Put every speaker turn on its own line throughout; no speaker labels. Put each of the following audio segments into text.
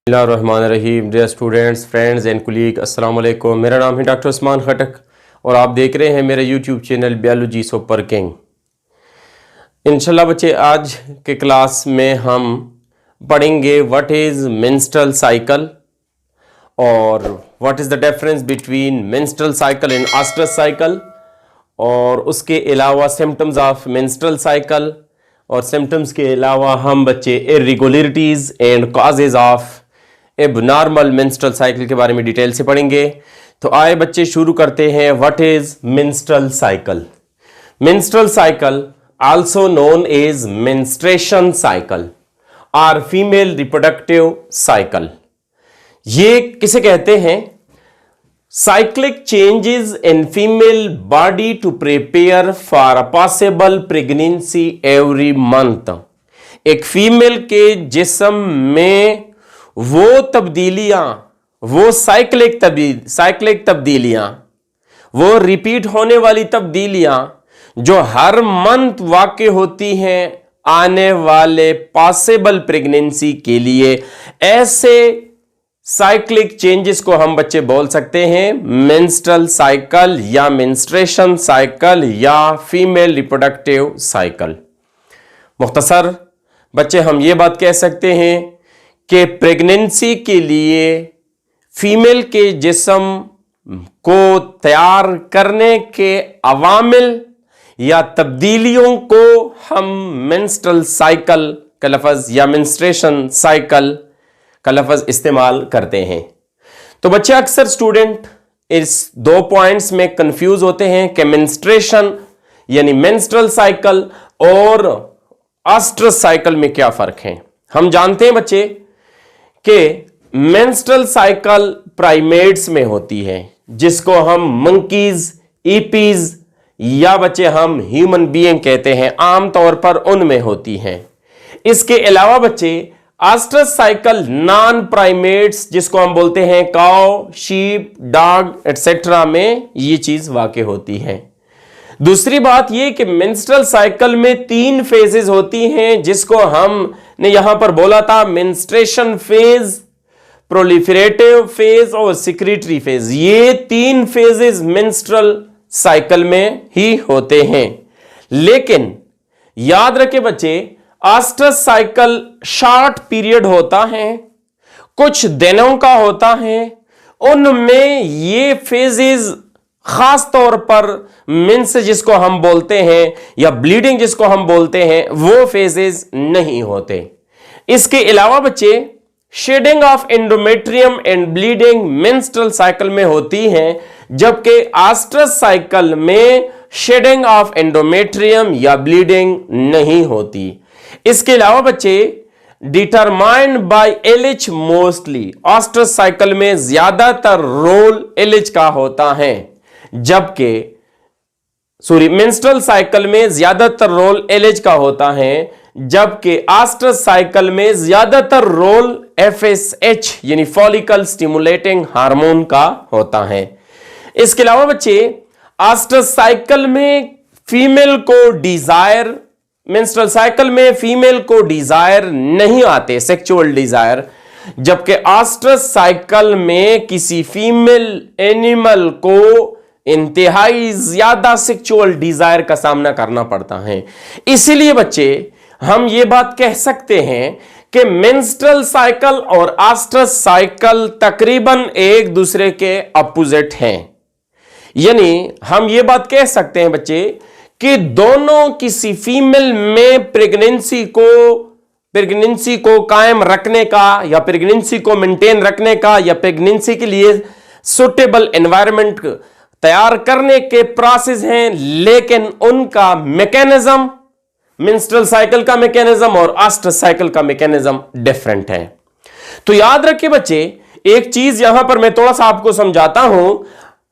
बिस्मिल्लाहिर्रहमानिर्रहीम। Dear students, friends and colleague, अस्सलाम वालेकुम। मेरा नाम है डॉक्टर उस्मान खटक और आप देख रहे हैं मेरे YouTube channel biology super king. इंशाल्लाह बच्चे, आज के क्लास में हम पढ़ेंगे व्हाट इज़ मेंस्ट्रुअल साइकिल और what is the difference between menstrual cycle and oestrus cycle, और उसके अलावा सिम्टम्स ऑफ मेंस्ट्रुअल साइकिल, और सिम्टम्स के अलावा हम बच्चे irregularities and causes of abnormal menstrual cycle के बारे में डिटेल से पढ़ेंगे। तो आए बच्चे शुरू करते हैं। What is menstrual cycle? Menstrual cycle also known as menstruation cycle और फीमेल रिप्रोडक्टिव साइकिल। ये किसे कहते हैं? Cyclic changes in female body to prepare for a possible pregnancy every month. एक फीमेल के जिस्म में वो तब्दीलियां, वो साइक्लिक तब्दीलियां, वो रिपीट होने वाली तब्दीलियां जो हर मंथ वाक़ होती हैं आने वाले पॉसिबल प्रेगनेंसी के लिए, ऐसे साइक्लिक चेंजेस को हम बच्चे बोल सकते हैं मेंस्ट्रुअल साइकिल या मेंस्ट्रुएशन साइकिल या फीमेल रिप्रोडक्टिव साइकिल। मुख्तसर बच्चे हम ये बात कह सकते हैं कि प्रेगनेंसी के लिए फीमेल के जिस्म को तैयार करने के अवामिल या तब्दीलियों को हम मेंस्ट्रुअल साइकिल का लफ्ज़ या मेंस्ट्रुएशन साइकिल का लफ्ज़ इस्तेमाल करते हैं। तो बच्चे अक्सर स्टूडेंट इस दो पॉइंट्स में कंफ्यूज होते हैं कि मेंस्ट्रुएशन यानी मेंस्ट्रुअल साइकिल और आस्ट्रस साइकिल में क्या फ़र्क है। हम जानते हैं बच्चे कि मेंस्ट्रुअल साइकिल प्राइमेट्स में होती है, जिसको हम मंकीज, ईपीज या बच्चे हम ह्यूमन बीइंग कहते हैं, आमतौर पर उनमें होती हैं। इसके अलावा बच्चे आस्ट्रस साइकिल नॉन प्राइमेट्स, जिसको हम बोलते हैं काउ, शीप, डॉग एटसेट्रा में ये चीज वाक़ होती है। दूसरी बात यह कि मेंस्ट्रुअल साइकिल में 3 फेजेस होती हैं, जिसको हमने यहां पर बोला था मेंस्ट्रुएशन फेज, प्रोलिफरेटिव फेज और सिक्रीटरी फेज। ये 3 फेजेस मेंस्ट्रुअल साइकिल में ही होते हैं। लेकिन याद रखें बच्चे, आस्ट्रस साइकिल शॉर्ट पीरियड होता है, कुछ दिनों का होता है। उनमें ये फेजेस खास तौर पर मेंस जिसको हम बोलते हैं या ब्लीडिंग जिसको हम बोलते हैं, वो फेजेस नहीं होते। इसके अलावा बच्चे shedding of endometrium and bleeding menstrual cycle में होती है, जबकि आस्ट्रस साइकिल में शेडिंग ऑफ एंडोमेट्रियम या ब्लीडिंग नहीं होती। इसके अलावा बच्चे determined by LH mostly, oestrus cycle में ज्यादातर रोल एलएच का होता है, जबकि मेंस्ट्रुअल साइकिल में ज्यादातर रोल एलएच का होता है, जबकि आस्ट्रस साइकिल में ज्यादातर रोल एफएसएच यानी फॉलिकल स्टिमुलेटिंग हार्मोन का होता है। इसके अलावा बच्चे आस्ट्रस साइकिल में फीमेल को डिजायर, मेंस्ट्रुअल साइकिल में फीमेल को डिजायर नहीं आते, सेक्सुअल डिजायर, जबकि आस्ट्रस साइकिल में किसी फीमेल एनिमल को इंतहाई ज्यादा सेक्सुअल डिजायर का सामना करना पड़ता है। इसीलिए बच्चे हम ये बात कह सकते हैं कि मेंस्ट्रुअल साइकिल और आस्ट्रस साइकिल तकरीबन एक दूसरे के अपोजिट हैं। यानी हम ये बात कह सकते हैं बच्चे कि दोनों किसी फीमेल में प्रेगनेंसी को कायम रखने का या प्रेगनेंसी को मेंटेन रखने का या प्रेगनेंसी के लिए सुटेबल एनवायरनमेंट तैयार करने के प्रोसेस हैं, लेकिन उनका मैकेनिज्म, मेंस्ट्रुअल साइकिल का मैकेनिज्म और आस्ट्रस साइकिल का मैकेनिज्म डिफरेंट है। तो याद रखिए बच्चे, एक चीज यहां पर मैं थोड़ा सा आपको समझाता हूं।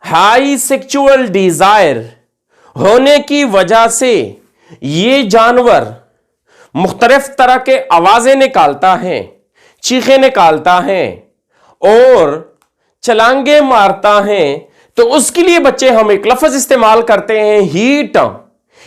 हाई सेक्सुअल डिजायर होने की वजह से ये जानवर मुख्तलिफ तरह के आवाजें निकालता है, चीखें निकालता है और छलांगे मारता है। तो उसके लिए बच्चे हम एक लफ्ज इस्तेमाल करते हैं हीट।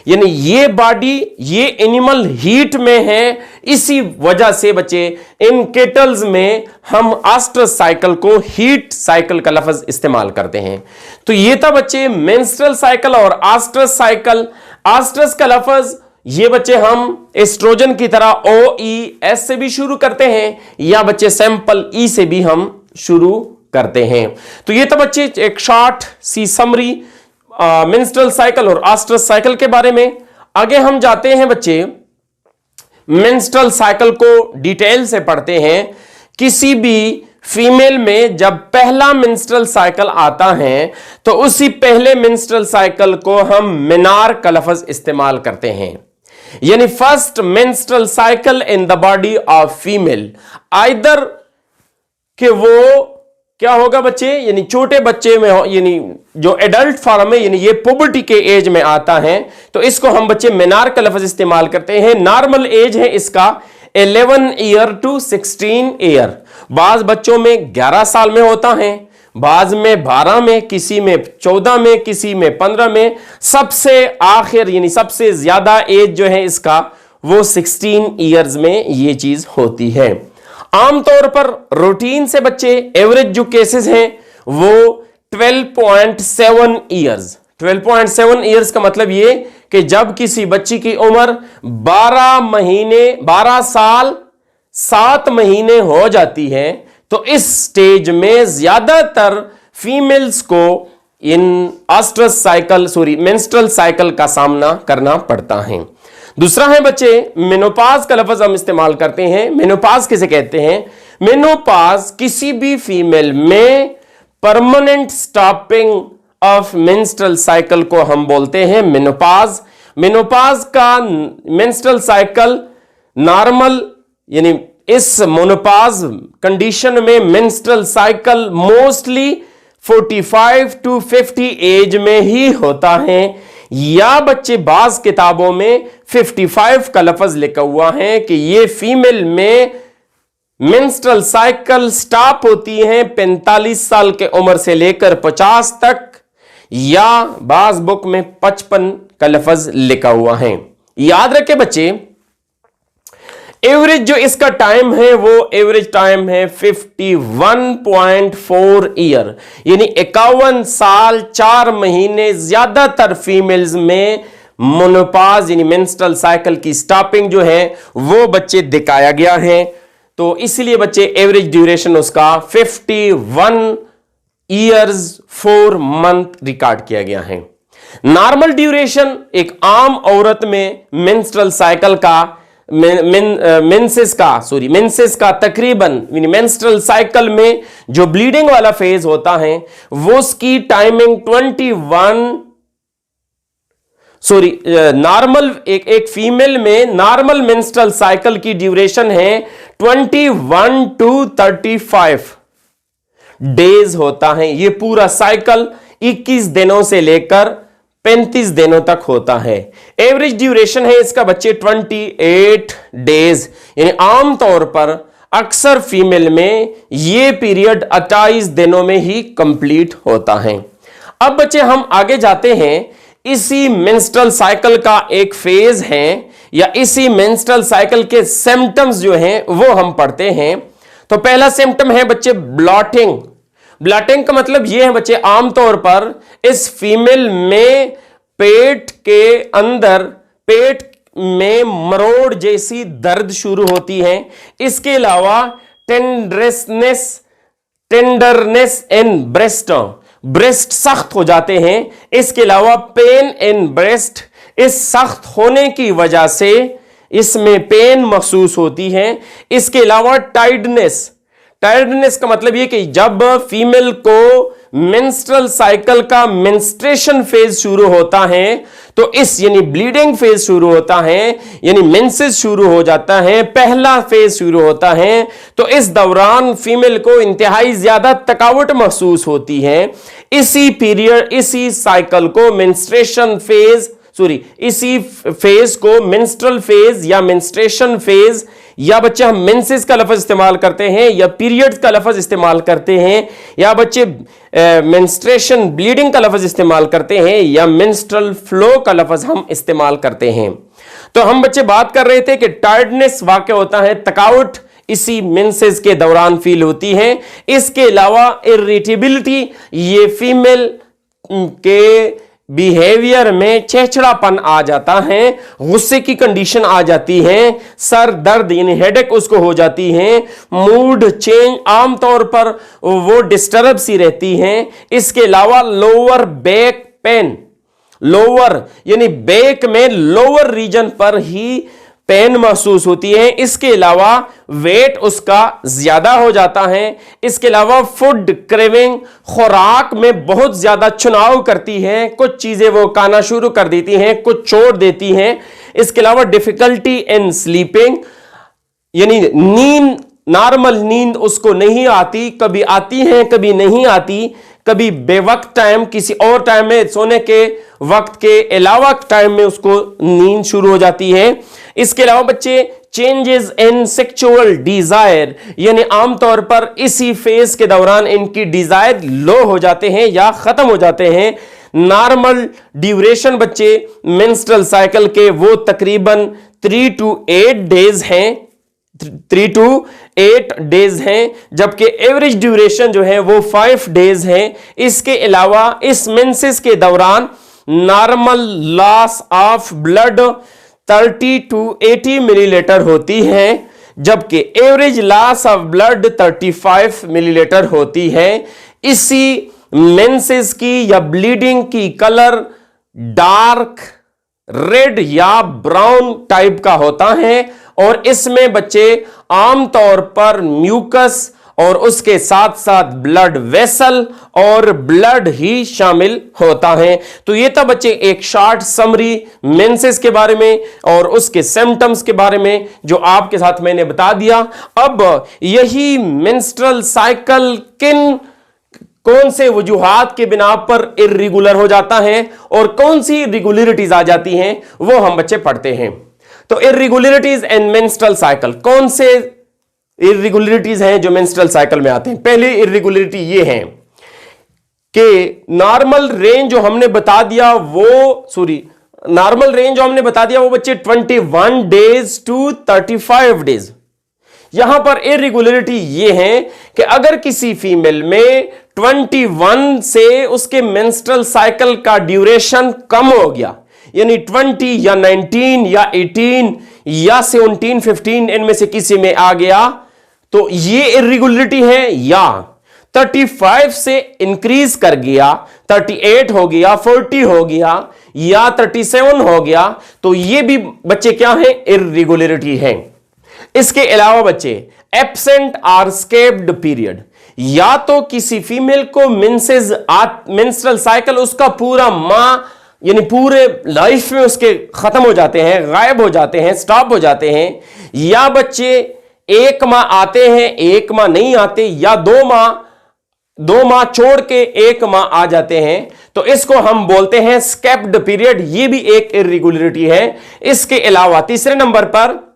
यानी ये बॉडी, ये एनिमल हीट में है, इसी वजह से बच्चे इन केटल्स में हम आस्ट्रस साइकिल को हीट साइकिल का लफ्ज इस्तेमाल करते हैं। तो ये था बच्चे मेंस्ट्रुअल साइकिल और आस्ट्रस साइकिल। आस्ट्रस का लफ्ज ये बच्चे हम एस्ट्रोजन की तरह OES से भी शुरू करते हैं या बच्चे सैंपल E से भी हम शुरू करते हैं। तो ये तो बच्चे एक शॉर्ट सी समरी मेंस्ट्रुअल साइकिल और आस्ट्रस साइकिल के बारे में। आगे हम जाते हैं बच्चे, मेंस्ट्रुअल साइकिल को डिटेल से पढ़ते हैं। किसी भी फीमेल में जब पहला मेंस्ट्रुअल साइकिल आता है तो उसी पहले मेंस्ट्रुअल साइकिल को हम मेनार का लफ्ज इस्तेमाल करते हैं, यानी first menstrual cycle in the body of female. Either कि वो क्या होगा बच्चे, यानी छोटे बच्चे में हो, यानी जो एडल्ट फॉर्म है, यानी ये पुबर्टी के एज में आता है, तो इसको हम बच्चे मेनार का लफ्ज इस्तेमाल करते हैं। नॉर्मल एज है इसका 11 ईयर टू 16 ईयर। बाज बच्चों में 11 साल में होता है, बाज में 12 में, किसी में 14 में, किसी में 15 में। सबसे आखिर यानी सबसे ज्यादा एज जो है इसका वो 16 ईयर्स में ये चीज होती है। आमतौर पर रूटीन से बच्चे एवरेज जो केसेस हैं वो 12.7 ईयर्स। 12.7 ईयर्स का मतलब ये कि जब किसी बच्ची की उम्र 12 साल 7 महीने हो जाती है तो इस स्टेज में ज्यादातर फीमेल्स को इन मेंस्ट्रुअल साइकिल का सामना करना पड़ता है। दूसरा है बच्चे मेनोपाज का लफ्ज हम इस्तेमाल करते हैं। मेनोपाज किसे कहते हैं? मेनोपाज किसी भी फीमेल में permanent stopping of menstrual cycle को हम बोलते हैं मेनोपाज। मेनोपाज का मेंस्ट्रुअल साइकिल नॉर्मल, यानी इस मेनोपाज कंडीशन में menstrual cycle mostly 45 to 50 age में ही होता है, या बच्चे बाज किताबों में 55 का लफ्ज लिखा हुआ है कि ये फीमेल में मेंस्ट्रुअल साइकिल स्टॉप होती है 45 साल के उम्र से लेकर 50 तक, या बाज बुक में 55 का लफ्ज लिखा हुआ है। याद रखें बच्चे, एवरेज जो इसका टाइम है वो एवरेज टाइम है 51.4 ईयर, यानी 51 साल 4 महीने ज्यादातर फीमेल्स में मेनोपाज यानी मेंस्ट्रुअल साइकिल की स्टॉपिंग जो है वो बच्चे दिखाया गया है। तो इसलिए बच्चे एवरेज ड्यूरेशन उसका 51 ईयर्स 4 मंथ रिकॉर्ड किया गया है। नॉर्मल ड्यूरेशन एक आम औरत में मेंस्ट्रुअल साइकिल का मेंसेस का तकरीबन मेंस्ट्रुअल साइकिल में जो ब्लीडिंग वाला फेज होता है वो उसकी टाइमिंग नॉर्मल एक फीमेल में नॉर्मल मेंस्ट्रुअल साइकिल की ड्यूरेशन है 21 टू 35 डेज होता है। ये पूरा साइकिल 21 दिनों से लेकर 35 दिनों तक होता है। एवरेज ड्यूरेशन है इसका बच्चे 28 डेज, यानी आमतौर पर अक्सर फीमेल में ये पीरियड 28 दिनों में ही कंप्लीट होता है। अब बच्चे हम आगे जाते हैं, इसी मेंस्ट्रुअल साइकिल का एक फेज है या इसी मेंस्ट्रुअल साइकिल के सिम्टम्स जो हैं वो हम पढ़ते हैं। तो पहला सिम्टम है बच्चे ब्लॉटिंग। ब्लॉटिंग का मतलब यह है बच्चे, आमतौर पर इस फीमेल में पेट के अंदर पेट में मरोड़ जैसी दर्द शुरू होती है। इसके अलावा टेंडरनेस इन ब्रेस्ट सख्त हो जाते हैं। इसके अलावा पेन इन ब्रेस्ट, इस सख्त होने की वजह से इसमें पेन महसूस होती है। इसके अलावा टायर्डनेस का मतलब यह कि जब फीमेल को मेंस्ट्रुअल साइकिल का मेंस्ट्रेशन फेज शुरू होता है तो इस यानी ब्लीडिंग फेज शुरू होता है, यानी मेंसेस शुरू हो जाता है, पहला फेज शुरू होता है, तो इस दौरान फीमेल को इंतहाई ज्यादा थकावट महसूस होती है। इसी साइकिल को इसी फेज को मेंस्ट्रुअल फेज या मेंस्ट्रेशन फेज या बच्चे हम मेंसेस का लफ्ज इस्तेमाल करते हैं, या पीरियड्स का लफ्ज इस्तेमाल करते हैं, या बच्चे मेंस्ट्रुएशन ब्लीडिंग का लफ्ज इस्तेमाल करते हैं, या मेंस्ट्रुअल फ्लो का लफ्ज हम इस्तेमाल करते हैं। तो हम बच्चे बात कर रहे थे कि टायर्डनेस वाक़ होता है, थकावट इसी मेंसेस के दौरान फील होती है। इसके अलावा इरिटेबिलिटी, ये फीमेल के बिहेवियर में चिड़चिड़ापन आ जाता है, गुस्से की कंडीशन आ जाती है, सर दर्द यानी हेडेक उसको हो जाती है, मूड चेंज, आमतौर पर वो डिस्टर्ब सी रहती हैं। इसके अलावा लोअर बैक पेन, लोअर यानी बैक में लोअर रीजन पर ही पेन महसूस होती है। इसके अलावा वेट उसका ज्यादा हो जाता है। इसके अलावा फूड क्रेविंग, खुराक में बहुत ज्यादा चुनाव करती है, कुछ चीजें वो खाना शुरू कर देती हैं, कुछ छोड़ देती हैं। इसके अलावा डिफिकल्टी इन स्लीपिंग, यानी नींद, नॉर्मल नींद उसको नहीं आती, कभी आती है कभी नहीं आती, कभी बेवक्त टाइम, किसी और टाइम में, सोने के वक्त के अलावा टाइम में उसको नींद शुरू हो जाती है। इसके अलावा बच्चे चेंजेस इन सेक्सुअल डिजायर, यानी आमतौर पर इसी फेज के दौरान इनकी डिजायर लो हो जाते हैं या खत्म हो जाते हैं। नॉर्मल ड्यूरेशन बच्चे मेंस्ट्रुअल साइकिल के वो तकरीबन 3 to 8 डेज हैं, 3 to 8 डेज हैं, जबकि एवरेज ड्यूरेशन जो है वो 5 डेज है। इसके अलावा इस मेंसेस के दौरान normal loss of blood 30 to 80 millilitre होती है, जबकि average loss of blood 35 millilitre होती है। इसी मेंसेस की या ब्लीडिंग की कलर डार्क रेड या ब्राउन टाइप का होता है, और इसमें बच्चे आमतौर पर म्यूकस और उसके साथ साथ ब्लड वेसल और ब्लड ही शामिल होता है। तो ये था बच्चे एक शॉर्ट समरी मेंसेस के बारे में और उसके सिम्टम्स के बारे में जो आपके साथ मैंने बता दिया। अब यही मेंस्ट्रुअल साइकिल कौन से वजूहात के बिना पर इर्रेगुलर हो जाता है और कौन सी इर्रेगुलरिटीज आ जाती हैं, वो हम बच्चे पढ़ते हैं। तो इर्रेगुलरिटीज इन मेंस्ट्रुअल साइकिल, कौन से इर्रेगुलरिटीज हैं जो मेंस्ट्रुअल साइकिल में आते हैं। पहली इर्रेगुलरिटी ये है कि नॉर्मल रेंज जो हमने बता दिया वो बच्चे 21 डेज टू 35 डेज। यहां पर इर्रेगुलरिटी ये है कि अगर किसी फीमेल में 21 से उसके मेंस्ट्रुअल साइकिल का ड्यूरेशन कम हो गया, यानी 20 या 19 या 18 या 17 15 इनमें से किसी में आ गया, तो ये इर्रेगुलरिटी है। या 35 से इंक्रीज कर गया, 38 हो गया, 40 हो गया या 37 हो गया, तो ये भी बच्चे क्या है, इर्रेगुलरिटी है। इसके अलावा बच्चे एब्सेंट और स्केप्ड पीरियड, या तो किसी फीमेल को मेंस्ट्रुअल साइकिल उसका पूरा माह यानी पूरे लाइफ में उसके खत्म हो जाते हैं, गायब हो जाते हैं, स्टॉप हो जाते हैं, या बच्चे 1 माह आते हैं 1 माह नहीं आते, या 2 माह छोड़ के 1 माह आ जाते हैं, तो इसको हम बोलते हैं स्केप्ड पीरियड। ये भी एक इर्रेगुलरिटी है। इसके अलावा तीसरे नंबर पर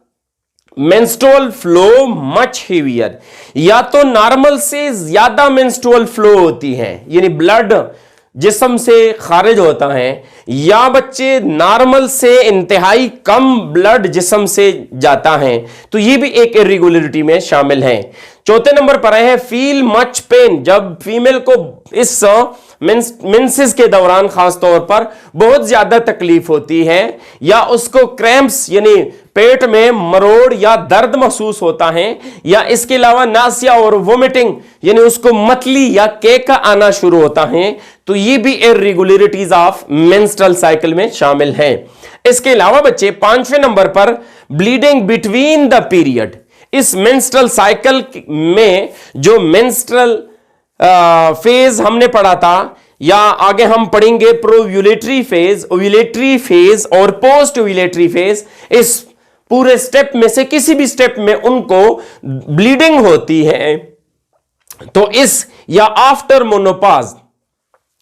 मेंस्ट्रुअल फ्लो मच हेवियर, या तो नॉर्मल से ज्यादा मेंस्ट्रुअल फ्लो होती है, यानी ब्लड जिस्म से खारिज होता है, या बच्चे नॉर्मल से इंतहाई कम ब्लड जिस्म से जाता है, तो ये भी एक इर्रेगुलरिटी में शामिल है। चौथे नंबर पर है फील मच पेन, जब फीमेल को इस मेंसेस के दौरान खास तौर पर बहुत ज्यादा तकलीफ होती है, या उसको क्रैम्प्स यानी पेट में मरोड़ या दर्द महसूस होता है, या इसके अलावा नासिया और वोमिटिंग यानी उसको मतली या केका आना शुरू होता है, तो ये भी इर्रेगुलरिटीज ऑफ मेंस्ट्रुअल साइकिल में शामिल है। इसके अलावा बच्चे 5वें नंबर पर ब्लीडिंग बिटवीन द पीरियड। इस मेंस्ट्रुअल साइकिल में जो मेंस्ट्रुअल फेज हमने पढ़ा था, या आगे हम पढ़ेंगे प्रोव्यूलेटरी फेज, ओव्यूलेटरी फेज और पोस्ट ओव्यूलेटरी फेज, इस पूरे स्टेप में से किसी भी स्टेप में उनको ब्लीडिंग होती है, तो इस या आफ्टर मोनोपॉज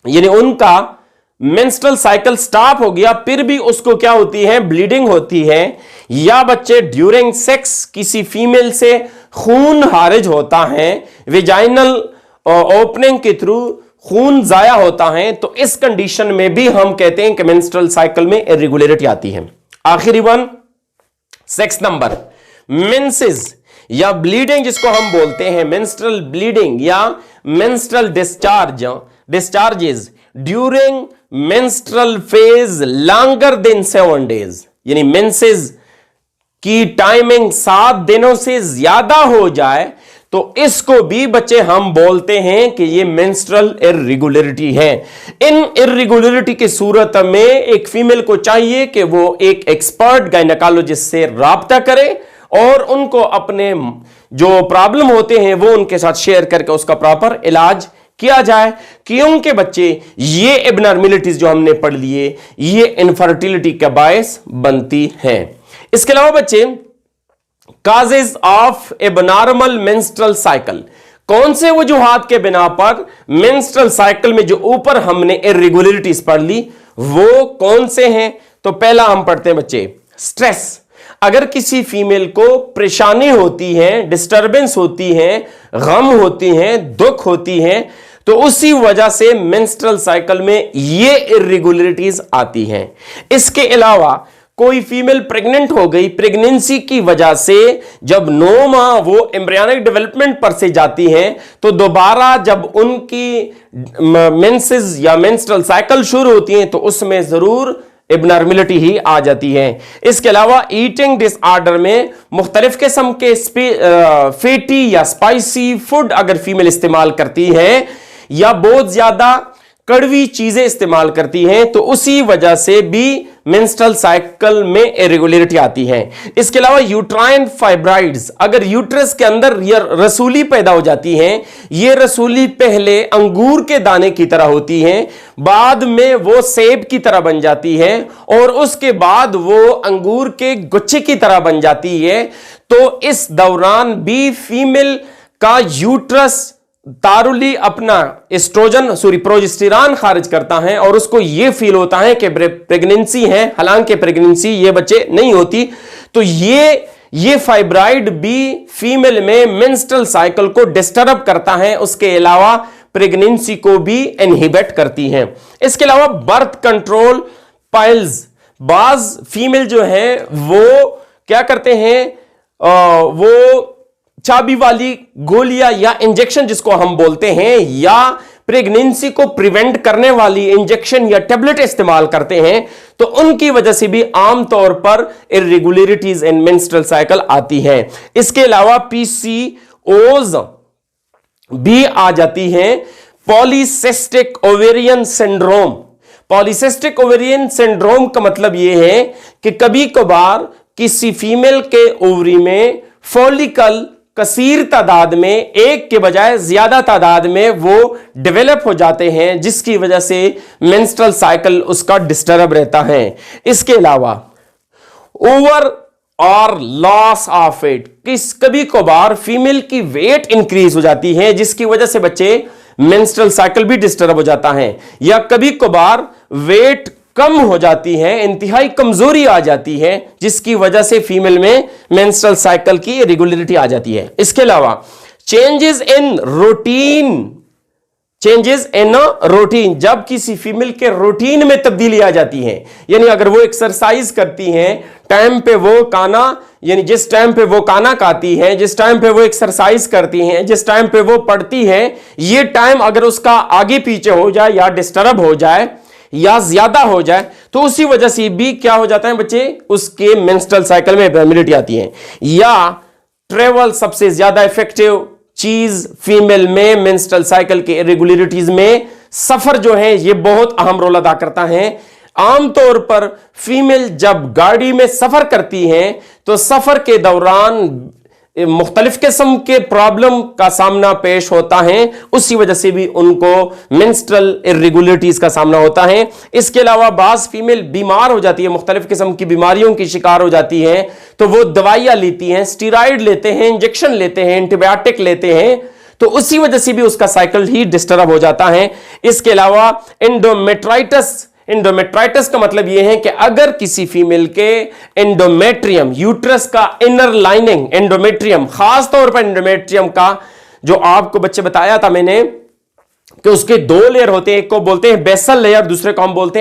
यानी उनका मेंस्ट्रुअल साइकिल स्टॉप हो गया फिर भी उसको क्या होती है, ब्लीडिंग होती है, या बच्चे ड्यूरिंग सेक्स किसी फीमेल से खून खारिज होता है, वेजाइनल ओपनिंग के थ्रू खून जाया होता है, तो इस कंडीशन में भी हम कहते हैं कि मेंस्ट्रुअल साइकिल में इरेगुलरिटी आती है। आखिरी वन, सेक्स नंबर, मेंसेस या ब्लीडिंग जिसको हम बोलते हैं, मेंस्ट्रुअल ब्लीडिंग या menstrual discharges during menstrual phase longer than 7 days, यानी मेंसेस की टाइमिंग 7 दिनों से ज्यादा हो जाए तो इसको भी बच्चे हम बोलते हैं कि ये मेंस्ट्रुअल इर्रेगुलरिटी है। इन इर्रेगुलरिटी की सूरत में एक फीमेल को चाहिए कि वो एक एक्सपर्ट गायनेकोलॉजिस्ट से राब्ता करे और उनको अपने जो प्रॉब्लम होते हैं वो उनके साथ शेयर करके उसका प्रॉपर इलाज किया जाए, क्योंकि बच्चे ये एबनॉर्मलिटीज जो हमने पढ़ लिए ये इनफर्टिलिटी का बायस बनती है। इसके अलावा बच्चे causes of abnormal menstrual cycle, कौन से वजूहात के बिना पर मेंस्ट्रुअल साइकिल में जो ऊपर हमने इर्रेगुलरिटीज पढ़ ली वो कौन से हैं? तो पहला हम पढ़ते हैं बच्चे स्ट्रेस। अगर किसी फीमेल को परेशानी होती है, डिस्टरबेंस होती है, गम होती है, दुख होती है, तो उसी वजह से मेंस्ट्रुअल साइकिल में ये इर्रेगुलरिटीज आती हैं। इसके अलावा कोई फीमेल प्रेग्नेंट हो गई, प्रेगनेंसी की वजह से जब 9 माह वो एम्ब्रियोनिक डेवलपमेंट पर से जाती हैं तो दोबारा जब उनकी मेंसेस या मेंस्ट्रुअल साइकिल शुरू होती हैं तो उसमें जरूर एबनॉर्मलिटी ही आ जाती है। इसके अलावा ईटिंग डिसऑर्डर में मुख्तलिफ किस्म के फैटी या स्पाइसी फूड अगर फीमेल इस्तेमाल करती है या बहुत ज्यादा कड़वी चीजें इस्तेमाल करती हैं तो उसी वजह से भी मेंस्ट्रुअल साइकिल में इरेगुलरिटी आती है। इसके अलावा यूट्राइन फाइब्राइड्स, अगर यूट्रस के अंदर ये रसूली पैदा हो जाती हैं, ये रसूली पहले अंगूर के दाने की तरह होती हैं, बाद में वो सेब की तरह बन जाती है और उसके बाद वो अंगूर के गुच्छे की तरह बन जाती है, तो इस दौरान भी फीमेल का यूट्रस तारुली अपना प्रोजेस्टेरॉन खारिज करता है और उसको यह फील होता है कि प्रेगनेंसी है, हालांकि प्रेगनेंसी ये बच्चे नहीं होती। तो ये फाइब्राइड भी फीमेल में मेंस्ट्रुअल साइकिल को डिस्टर्ब करता है, उसके अलावा प्रेगनेंसी को भी इनहिबिट करती है। इसके अलावा बर्थ कंट्रोल पाइल्स, बाज फीमेल जो है वो क्या करते हैं, वो चाबी वाली गोलियां या इंजेक्शन जिसको हम बोलते हैं या प्रेगनेंसी को प्रिवेंट करने वाली इंजेक्शन या टेबलेट इस्तेमाल करते हैं, तो उनकी वजह से भी आमतौर पर इर्रेगुलरिटीज इन मेंस्ट्रुअल साइकिल आती है। इसके अलावा पीसीओज भी आ जाती हैं। Polycystic ovarian syndrome, polycystic ovarian syndrome का मतलब यह है कि कभी कभार किसी फीमेल के ओवरी में फॉलिकल कसीर तादाद में, एक के बजाय ज्यादा तादाद में वो डेवलप हो जाते हैं, जिसकी वजह से मेंस्ट्रुअल साइकिल उसका डिस्टर्ब रहता है। इसके अलावा ओवर और लॉस ऑफ वेट, कभी कभार फीमेल की वेट इंक्रीज हो जाती है जिसकी वजह से बच्चे मेंस्ट्रुअल साइकिल भी डिस्टर्ब हो जाता है, या कभी कभार वेट कम हो जाती है, इंतहाई कमजोरी आ जाती है जिसकी वजह से फीमेल में मेंस्ट्रुअल साइकिल की इरेगुलरिटी आ जाती है। इसके अलावा चेंजेस इन रूटीन, जब किसी फीमेल के रूटीन में तब्दीली आ जाती है, यानी अगर वो एक्सरसाइज करती हैं टाइम पे वो खाना, यानी जिस टाइम पे वो खाना खाती है, जिस टाइम पे वो एक्सरसाइज करती हैं, जिस टाइम पे वो पढ़ती है, ये टाइम अगर उसका आगे पीछे हो जाए या डिस्टर्ब हो जाए या ज्यादा हो जाए तो उसी वजह से भी क्या हो जाता है बच्चे, उसके मेंस्ट्रुअल साइकिल में एबनॉर्मलिटी आती है। या ट्रेवल, सबसे ज्यादा इफेक्टिव चीज फीमेल में मेंस्ट्रुअल साइकिल के इरेगुलरिटीज में सफर जो है ये बहुत अहम रोल अदा करता है। आमतौर पर फीमेल जब गाड़ी में सफर करती हैं तो सफर के दौरान मुख्तलिफ किस्म के प्रॉब्लम का सामना पेश होता है, उसी वजह से भी उनको मेंस्ट्रुअल इर्रेगुलरिटीज का सामना होता है। इसके अलावा बाज फीमेल बीमार हो जाती है, मुख्तलिफ किस्म की बीमारियों की शिकार हो जाती है, तो वो दवाइयां लेती हैं, स्टीरॉयड लेते हैं, इंजेक्शन लेते हैं, एंटीबायोटिक लेते हैं, तो उसी वजह से भी उसका साइकिल ही डिस्टर्ब हो जाता है। इसके अलावा एंडोमेट्राइटिस का मतलब यह है कि अगर किसी फीमेल के एंडोमेट्रियम, यूट्रस का इनर लाइनिंग एंडोमेट्रियम, खास तौर पर एंडोमेट्रियम का जो आपको बच्चे बताया था मैंने कि उसके दो लेयर होते हैं, एक को बोलते हैं बेसल लेयर, दूसरे को हम बोलते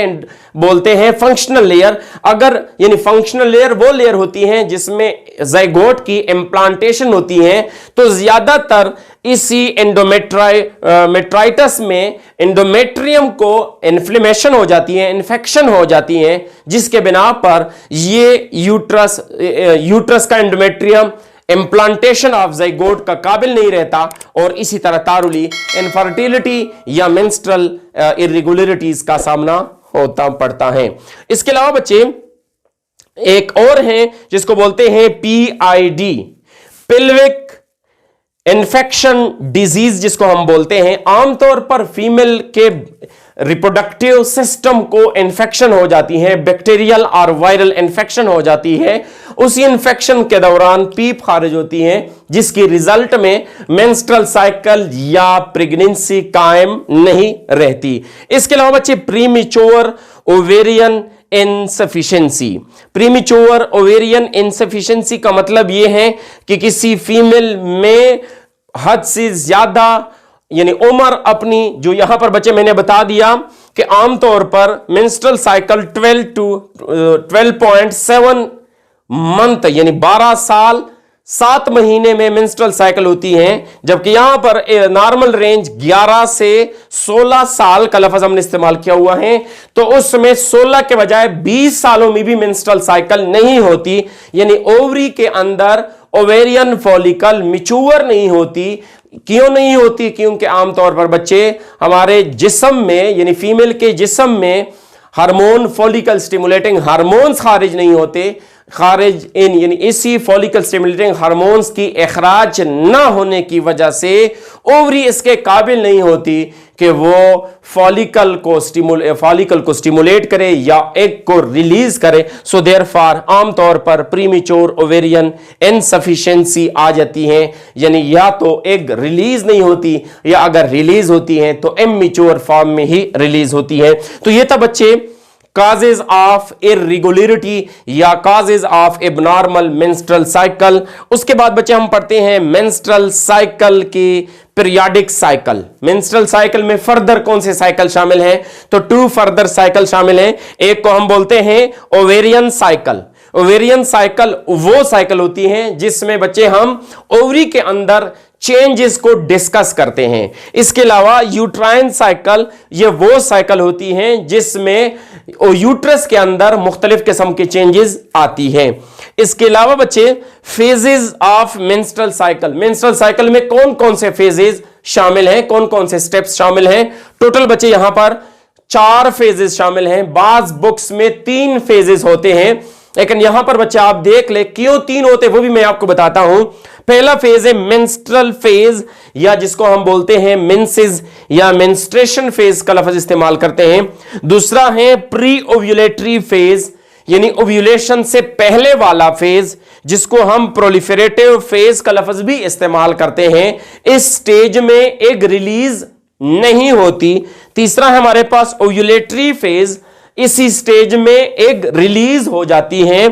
हैं फंक्शनल लेयर। अगर यानी फंक्शनल लेयर वो लेयर होती हैं जिसमें ज़ाइगोट की इम्प्लांटेशन होती है, तो ज्यादातर इसी एंडोमेट्राइटिस में एंडोमेट्रियम को इन्फ्लेमेशन हो जाती है, इन्फेक्शन हो जाती है, जिसके बिना पर ये यूट्रस का एंडोमेट्रियम इम्प्लांटेशन ऑफ ज़ाइगोट का काबिल नहीं रहता और इसी तरह तारुली इनफर्टिलिटी या मेंस्ट्रुअल इर्रेगुलरिटीज का सामना होता पड़ता है। इसके अलावा बच्चे एक और है जिसको बोलते हैं PID, पिल्विक इन्फेक्शन डिजीज, जिसको हम बोलते हैं। आमतौर पर फीमेल के रिप्रोडक्टिव सिस्टम को इन्फेक्शन हो जाती है, बैक्टीरियल और वायरल इन्फेक्शन हो जाती है। उसी इन्फेक्शन के दौरान पीप खारिज होती है, जिसकी रिजल्ट में मेंस्ट्रुअल साइकिल या प्रेगनेंसी कायम नहीं रहती। इसके अलावा बच्चे premature ovarian insufficiency. Premature ovarian insufficiency का मतलब यह है कि किसी फीमेल में हद से ज्यादा यानी उम्र अपनी, जो यहां पर बच्चे मैंने बता दिया कि आमतौर पर मेंस्ट्रुअल साइकिल 12.7 मंथ यानी 12 साल 7 महीने में मेंस्ट्रुअल साइकिल होती हैं, जबकि यहां पर नॉर्मल रेंज 11 से 16 साल का लफ्ज हमने इस्तेमाल किया हुआ है। तो उसमें 16 के बजाय 20 सालों में भी मेंस्ट्रुअल साइकिल नहीं होती, यानी ओवरी के अंदर ओवेरियन फॉलिकल मैच्योर नहीं होती। क्यों नहीं होती? क्योंकि आमतौर पर बच्चे हमारे जिस्म में यानी फीमेल के जिस्म में हार्मोन, फॉलिकल स्टिमुलेटिंग हार्मोन्स खारिज नहीं होते। खारिज इन यानी इसी फॉलिकल स्टिमुलेटिंग हार्मोन्स की इखराज ना होने की वजह से ओवरी इसके काबिल नहीं होती कि वो फॉलिकल को स्टिमुलेट करे या एग को रिलीज करे। सो देयरफॉर आमतौर पर प्रीमेच्योर ओवेरियन इनसफिशिएंसी आ जाती है, यानी या तो एग रिलीज नहीं होती या अगर रिलीज होती है तो इमैच्योर फॉर्म में ही रिलीज होती है। तो ये था बच्चे काजेज ऑफ इर्रेगुलरिटी या causes of abnormal menstrual cycle. उसके बाद बच्चे हम पढ़ते हैं मेंस्ट्रुअल साइकिल की पीरियाडिक साइकिल। मेंस्ट्रुअल साइकिल में फर्दर कौन से साइकिल शामिल हैं? तो 2 फर्दर साइकिल शामिल हैं। एक को हम बोलते हैं ओवेरियन साइकिल। ओवेरियन साइकिल वो साइकिल होती है जिसमें बच्चे हम ओवरी के अंदर चेंजेस को डिस्कस करते हैं। इसके अलावा यूट्राइन साइकिल ये वो साइकिल होती हैं जिसमें यूट्रस के अंदर मुख्तलिफ किस्म के चेंजेस आती हैं। इसके अलावा बच्चे phases of menstrual cycle. Menstrual cycle में कौन कौन से फेजेस शामिल हैं, कौन कौन से स्टेप्स शामिल हैं? टोटल बच्चे यहां पर 4 फेजेस शामिल हैं। बाज बुक्स में 3 फेजेस होते हैं, लेकिन यहां पर बच्चे आप देख ले क्यों 3 होते वो भी मैं आपको बताता हूं। पहला फेज है मेंस्ट्रुअल फेज या जिसको हम बोलते हैं मेंसेस या मेंस्ट्रुएशन फेज का लफ्ज इस्तेमाल करते हैं। दूसरा है प्री ओव्यूलेटरी फेज यानी ओव्यूलेशन से पहले वाला फेज जिसको हम प्रोलिफेरेटिव फेज का लफ्ज भी इस्तेमाल करते हैं। इस स्टेज में एग रिलीज नहीं होती। तीसरा है हमारे पास ओव्यूलेटरी फेज, इसी स्टेज में एग रिलीज हो जाती है।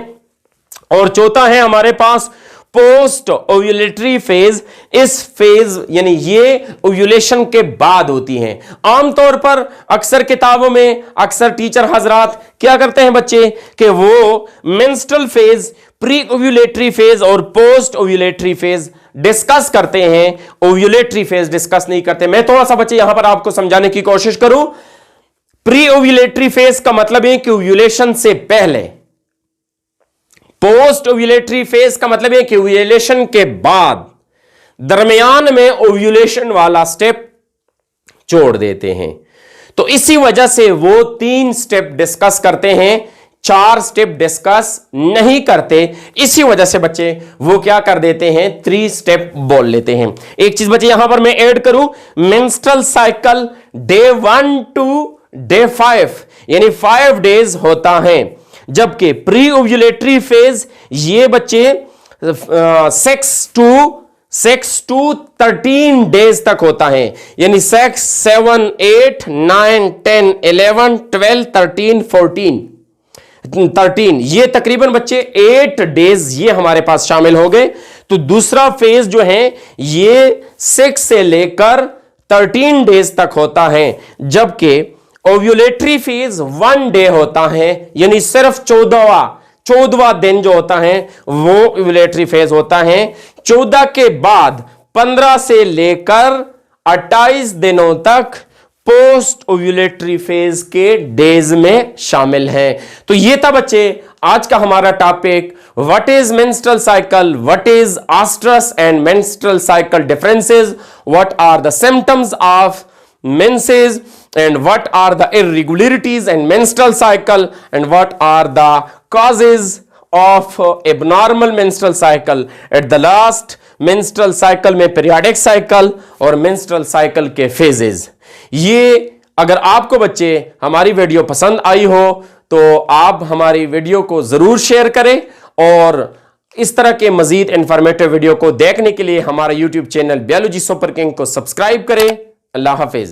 और चौथा है हमारे पास पोस्ट ओव्यूलेटरी फेज। इस फेज यानी ये ओव्यूलेशन के बाद होती हैं। आमतौर पर अक्सर किताबों में अक्सर टीचर हजरात क्या करते हैं बच्चे कि वो menstrual phase, pre ovulatory phase और पोस्ट ओव्यूलेटरी फेज डिस्कस करते हैं, ओव्यूलेटरी फेज डिस्कस नहीं करते। मैं थोड़ा सा बच्चे यहां पर आपको समझाने की कोशिश करूं। प्री ओव्यूलेटरी फेज का मतलब है कि ओव्यूलेशन से पहले। पोस्ट ओव्यूलेटरी फेज का मतलब है कि ओव्यूलेशन के बाद, दरमियान में ओव्यूलेशन वाला स्टेप छोड़ देते हैं। तो इसी वजह से वो 3 स्टेप डिस्कस करते हैं, 4 स्टेप डिस्कस नहीं करते। इसी वजह से बच्चे वो क्या कर देते हैं, 3 स्टेप बोल लेते हैं। एक चीज बच्चे यहां पर मैं ऐड करूं, menstrual cycle day 1 to day 5 यानी 5 डेज होता है, जबकि प्री ओव्यूलेटरी फेज ये बच्चे 6 टू 6 to 13 डेज तक होता है, यानी 6, 7, 8, 9, 10, 11, 12, 13, 13 ये तकरीबन बच्चे 8 डेज ये हमारे पास शामिल हो गए। तो दूसरा फेज जो है ये 6 से लेकर 13 डेज तक होता है, जबकि ओव्यूलेटरी फेज 1 डे होता है, यानी सिर्फ 14वां दिन जो होता है वो ओव्यूलेटरी फेज होता है। 14 के बाद 15 से लेकर 28 दिनों तक पोस्ट ओव्यूलेटरी फेज के डेज में शामिल है। तो ये था बच्चे आज का हमारा topic, what is menstrual cycle, what is estrus and menstrual cycle differences, what are the symptoms of menses, and what are the irregularities in menstrual cycle, and what are the causes of abnormal menstrual cycle at the last menstrual cycle में periodic cycle और menstrual cycle के phases। ये अगर आपको बच्चे हमारी video पसंद आई हो तो आप हमारी वीडियो को जरूर शेयर करें, और इस तरह के मजीद इंफॉर्मेटिव वीडियो को देखने के लिए हमारा YouTube channel biology super king को सब्सक्राइब करें। अल्लाह हाफिज।